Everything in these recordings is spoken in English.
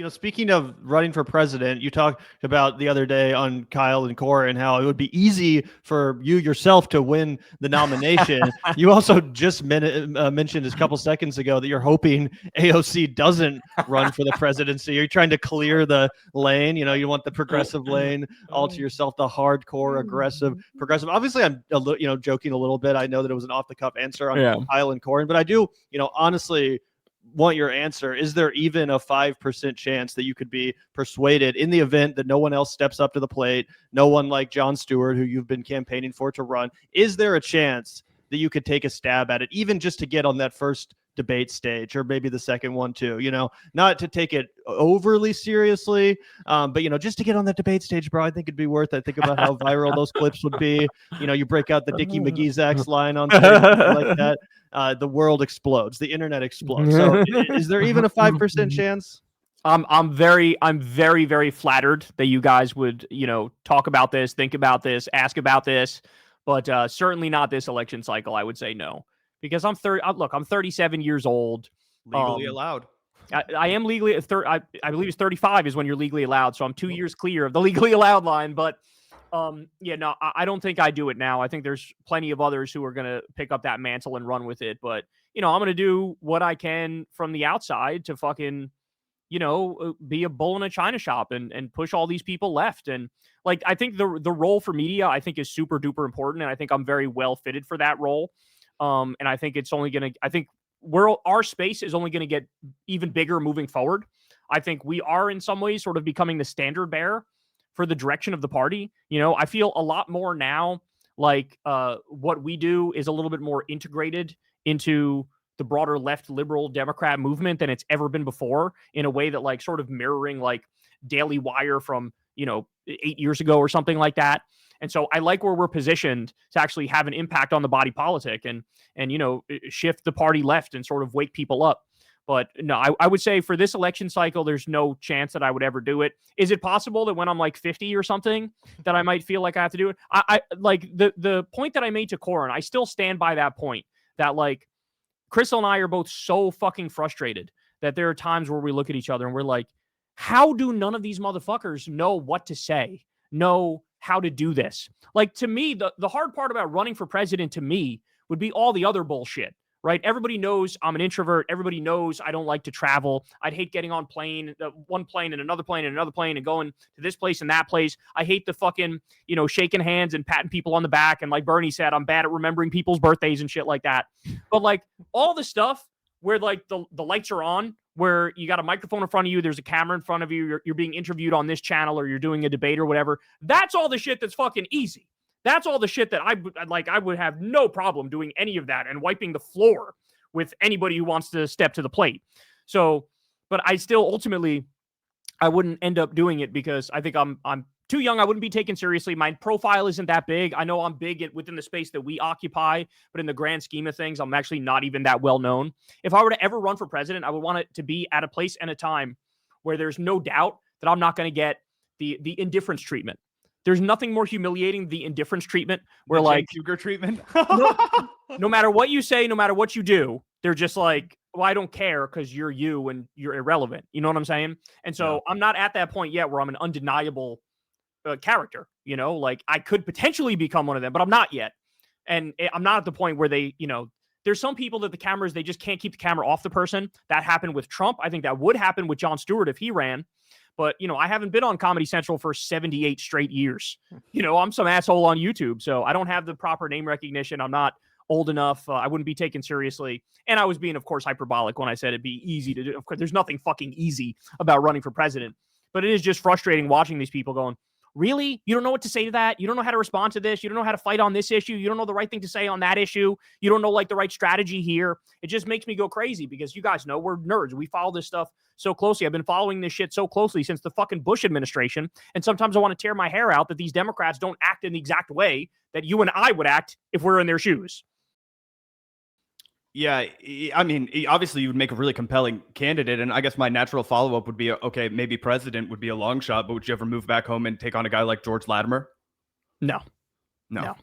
speaking of running for president, you talked about the other day on Kyle and Corin how it would be easy for you yourself to win the nomination. You also just mentioned a couple seconds ago that you're hoping AOC doesn't run for the presidency. You're trying to clear the lane. You want the progressive lane all to yourself, the hardcore, aggressive, progressive. Obviously, I'm joking a little bit. I know that it was an off the cuff answer on Kyle and Corin, but I do, honestly want your answer. Is there even a 5% chance that you could be persuaded in the event that no one else steps up to the plate, no one like Jon Stewart, who you've been campaigning for, to run? Is there a chance that you could take a stab at it, even just to get on that first debate stage, or maybe the second one too, not to take it overly seriously, but just to get on that debate stage, bro? I think it'd be worth it. Think about how viral those clips would be. You break out the Dickie McGee's line on stage, like that. The world explodes, the internet explodes. So is there even a 5% chance? I'm very, very flattered that you guys would, talk about this, think about this, ask about this, but certainly not this election cycle. I would say no, because I'm 37 years old. Legally allowed. I am legally I believe it's 35 is when you're legally allowed. So I'm 2 years clear of the legally allowed line, but I don't think I do it now. I think there's plenty of others who are going to pick up that mantle and run with it. But, I'm going to do what I can from the outside to fucking, be a bull in a china shop and push all these people left. And like, I think the role for media, I think, is super duper important. And I think I'm very well fitted for that role. And I think it's only going to, I think our space is only going to get even bigger moving forward. I think we are in some ways sort of becoming the standard bearer for the direction of the party. I feel a lot more now like what we do is a little bit more integrated into the broader left liberal Democrat movement than it's ever been before, in a way that like sort of mirroring like Daily Wire from, 8 years ago or something like that. And so I like where we're positioned to actually have an impact on the body politic and shift the party left and sort of wake people up. But no, I would say for this election cycle, there's no chance that I would ever do it. Is it possible that when I'm like 50 or something that I might feel like I have to do it? I like the point that I made to Corin, I still stand by that point that like Crystal and I are both so fucking frustrated that there are times where we look at each other and we're like, how do none of these motherfuckers know what to say, know how to do this? Like, to me, the hard part about running for president to me would be all the other bullshit. Right? Everybody knows I'm an introvert. Everybody knows I don't like to travel. I'd hate getting on one plane and another plane and another plane and going to this place and that place. I hate the fucking, shaking hands and patting people on the back. And like Bernie said, I'm bad at remembering people's birthdays and shit like that. But like all the stuff where like the lights are on, where you got a microphone in front of you, there's a camera in front of you, you're being interviewed on this channel or you're doing a debate or whatever. That's all the shit that's fucking easy. That's all the shit that I would have no problem doing any of that and wiping the floor with anybody who wants to step to the plate. So, but I still ultimately, I wouldn't end up doing it because I think I'm too young. I wouldn't be taken seriously. My profile isn't that big. I know I'm big within the space that we occupy, but in the grand scheme of things, I'm actually not even that well known. If I were to ever run for president, I would want it to be at a place and a time where there's no doubt that I'm not going to get the indifference treatment. There's nothing more humiliating than the indifference treatment, where like Huger treatment. no matter what you say, no matter what you do, they're just like, well, I don't care because you're you and you're irrelevant. You know what I'm saying? And so I'm not at that point yet where I'm an undeniable character. Like I could potentially become one of them, but I'm not yet. And I'm not at the point where they, there's some people that the cameras, they just can't keep the camera off the person. That happened with Trump. I think that would happen with Jon Stewart if he ran. But, I haven't been on Comedy Central for 78 straight years. I'm some asshole on YouTube, so I don't have the proper name recognition. I'm not old enough. I wouldn't be taken seriously. And I was being, of course, hyperbolic when I said it'd be easy to do. Of course, there's nothing fucking easy about running for president. But it is just frustrating watching these people going, really? You don't know what to say to that? You don't know how to respond to this? You don't know how to fight on this issue? You don't know the right thing to say on that issue? You don't know like the right strategy here? It just makes me go crazy because you guys know we're nerds. We follow this stuff so closely. I've been following this shit so closely since the fucking Bush administration. And sometimes I want to tear my hair out that these Democrats don't act in the exact way that you and I would act if we're in their shoes. Yeah, I mean, obviously you would make a really compelling candidate. And I guess my natural follow-up would be, okay, maybe president would be a long shot, but would you ever move back home and take on a guy like George Latimer? No. No.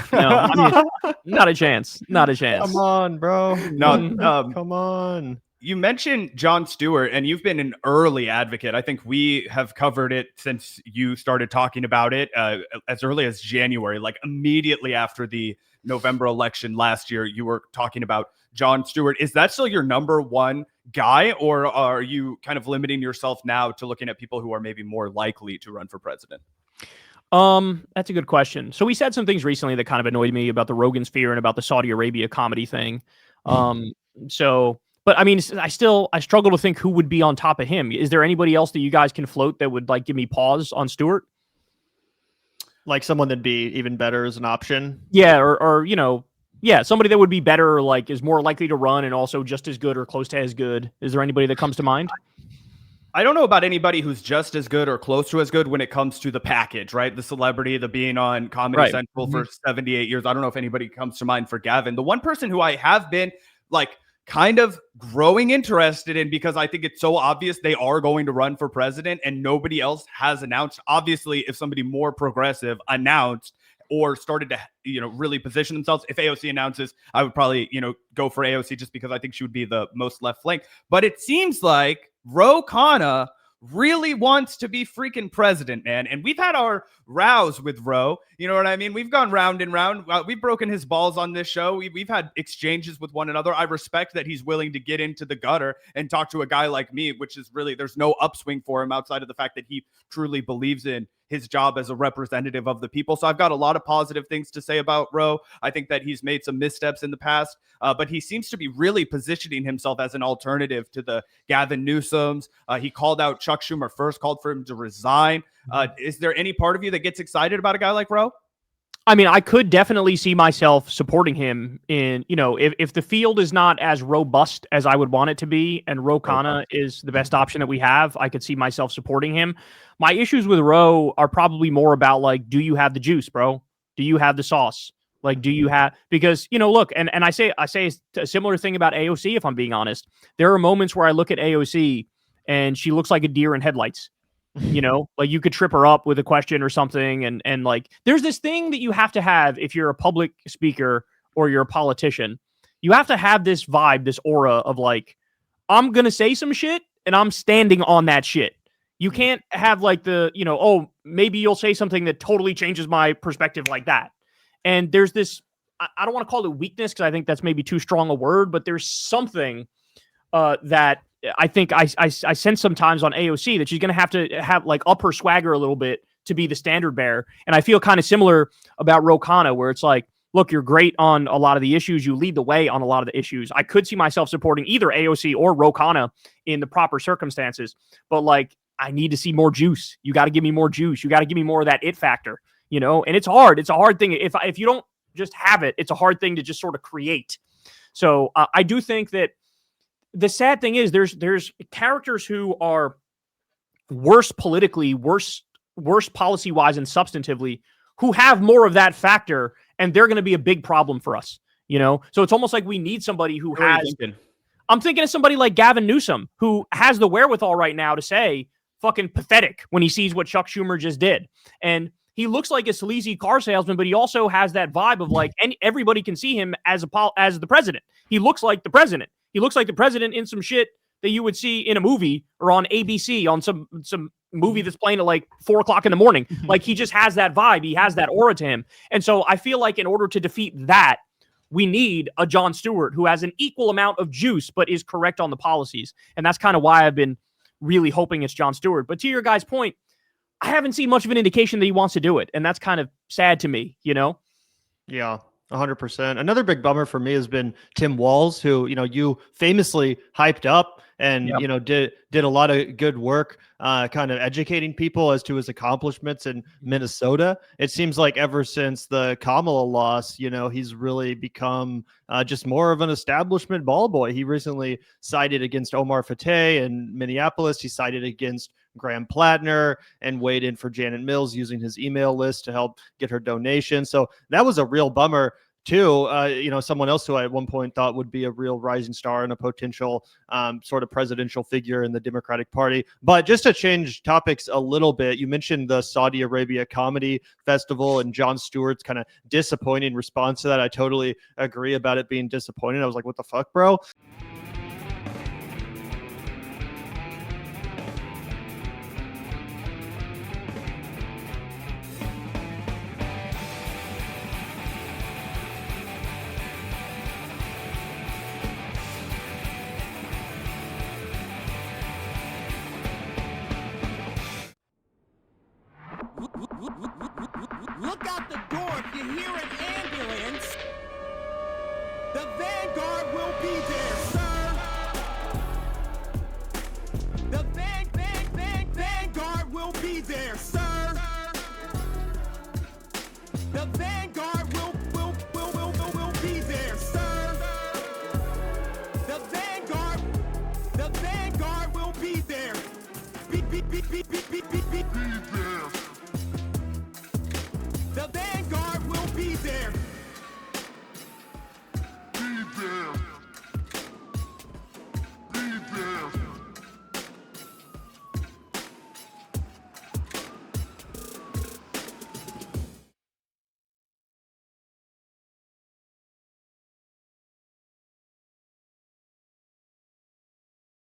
I mean, not a chance. Not a chance. Come on, bro. No. Come on. you mentioned Jon Stewart, and you've been an early advocate. I think we have covered it since you started talking about it as early as January, like immediately after the November election last year. You were talking about Jon Stewart. Is that still your number one guy, or are you kind of limiting yourself now to looking at people who are maybe more likely to run for president? That's a good question. So we said some things recently that kind of annoyed me about the Rogan sphere and about the Saudi Arabia comedy thing. But I mean, I struggle to think who would be on top of him. Is there anybody else that you guys can float that would like give me pause on Stewart? Like someone that'd be even better as an option? Yeah, or somebody that would be better, like is more likely to run and also just as good or close to as good. Is there anybody that comes to mind? I don't know about anybody who's just as good or close to as good when it comes to the package, right? The celebrity, the being on Comedy Central for 78 years. I don't know if anybody comes to mind for Gavin. The one person who I have been like kind of growing interested in, because I think it's so obvious they are going to run for president and nobody else has announced. Obviously, if somebody more progressive announced or started to, really position themselves, if AOC announces, I would probably, go for AOC just because I think she would be the most left flank. But it seems like Ro Khanna really wants to be freaking president, man. And we've had our rows with Ro. You know what I mean? We've gone round and round. We've broken his balls on this show. We've had exchanges with one another. I respect that he's willing to get into the gutter and talk to a guy like me, which is really, there's no upswing for him outside of the fact that he truly believes in his job as a representative of the people. So I've got a lot of positive things to say about Ro. I think that he's made some missteps in the past, but he seems to be really positioning himself as an alternative to the Gavin Newsoms. He called out Chuck Schumer first, called for him to resign. Is there any part of you that gets excited about a guy like Ro? I mean, I could definitely see myself supporting him in, if the field is not as robust as I would want it to be, and Ro Khanna is the best option that we have, I could see myself supporting him. My issues with Ro are probably more about like, do you have the juice, bro? Do you have the sauce? Like, do you have, because, look, and I say a similar thing about AOC, if I'm being honest. There are moments where I look at AOC and she looks like a deer in headlights. Like you could trip her up with a question or something. And like, there's this thing that you have to have if you're a public speaker or you're a politician. You have to have this vibe, this aura of like, I'm going to say some shit and I'm standing on that shit. You can't have like the, maybe you'll say something that totally changes my perspective like that. And there's this, I don't want to call it weakness because I think that's maybe too strong a word, but there's something that I think I sense sometimes on AOC that she's going to have like up her swagger a little bit to be the standard bearer. And I feel kind of similar about Ro Khanna, where it's like, look, you're great on a lot of the issues. You lead the way on a lot of the issues. I could see myself supporting either AOC or Ro Khanna in the proper circumstances. But like, I need to see more juice. You got to give me more juice. You got to give me more of that it factor, and it's hard. It's a hard thing. If you don't just have it, it's a hard thing to just sort of create. So I do think that the sad thing is there's characters who are worse politically, worse policy-wise and substantively, who have more of that factor, and they're going to be a big problem for us, So it's almost like we need somebody who has... I'm thinking of somebody like Gavin Newsom, who has the wherewithal right now to say fucking pathetic when he sees what Chuck Schumer just did. And he looks like a sleazy car salesman, but he also has that vibe of like, everybody can see him as the president. He looks like the president. He looks like the president in some shit that you would see in a movie or on ABC on some movie that's playing at like 4:00 in the morning. Like he just has that vibe. He has that aura to him. And so I feel like in order to defeat that, we need a Jon Stewart who has an equal amount of juice, but is correct on the policies. And that's kind of why I've been really hoping it's Jon Stewart. But to your guys' point, I haven't seen much of an indication that he wants to do it. And that's kind of sad to me, Yeah. 100%. Another big bummer for me has been Tim Walz, who, you famously hyped up and, did a lot of good work kind of educating people as to his accomplishments in Minnesota. It seems like ever since the Kamala loss, he's really become just more of an establishment ball boy. He recently sided against Omar Fateh in Minneapolis. He sided against Graham Plattner and weighed in for Janet Mills using his email list to help get her donation. So that was a real bummer too. Someone else who I at one point thought would be a real rising star and a potential sort of presidential figure in the Democratic Party. But just to change topics a little bit, you mentioned the Saudi Arabia Comedy Festival and Jon Stewart's kind of disappointing response to that. I totally agree about it being disappointing. I was like, what the fuck, bro? Look out the door if you hear an ambulance. The Vanguard will be there, sir. The Vanguard will be there, sir. The Vanguard will be there, sir. The Vanguard will be there. Be